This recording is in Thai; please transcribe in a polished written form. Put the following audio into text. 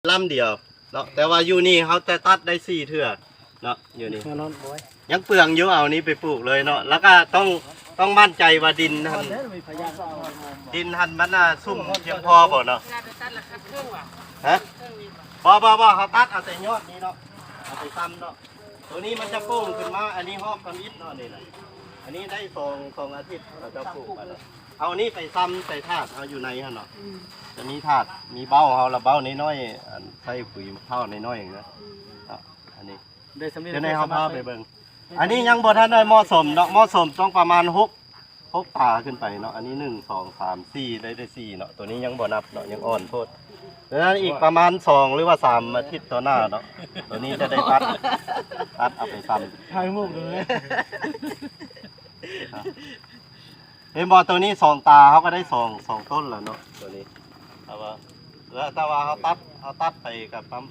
ลำเดียวเนาะแต่ว่าอยู่นี่เขาจะตัดได้4 เทื่อเนาะอยู่นี่ยังเปลืองอยู่เอานี้ไปปลูกเลยเนาะแล้วก็ต้องมั่นใจว่าดินหันมันซุ่มเพียงพอบ่เนาะฮะบ่เขาตัดเอาแต่ยอดนี้เนาะเอาไปซ้ำเนาะตัวนี้มันจะโป่งขึ้นมาอันนี้หอกกำอิดเนาะนี่แหละอันนี้ได้2 อาทิตย์เราจะปลูกไปแล้วเอานี้ไปซ้ำใส่ถาดเอาอยู่ในฮะเนาะจะมีถาดมีเบ้าเฮาละเบ้าน้อยๆใส่ปุ๋ยเท่าน้อยๆอย่างเงี้ยอันนี้เดี๋ยวในเฮาพาไปเบิ่งอันนี้ยังบ่ทันได้เหมาะสมเนาะเหมาะสมต้องประมาณ6 ตาขึ้นไปเนาะอันนี้1 2 3 4ได้4เนาะตัวนี้ยังบ่นับเนาะยังอ่อนโพดดังนั้นอีกประมาณ2หรือว่า3 อาทิตย์ต่อหน้าเนาะตัวนี้จะได้ตัดเอาไปซ้ำถ่ายมุกเลยเห็นบ่ตัวนี้2 ตาเขาก็ได้2 ต้นแล้วเนาะตัวนี้แต่ว่าเขาตัดไปกับปั๊ม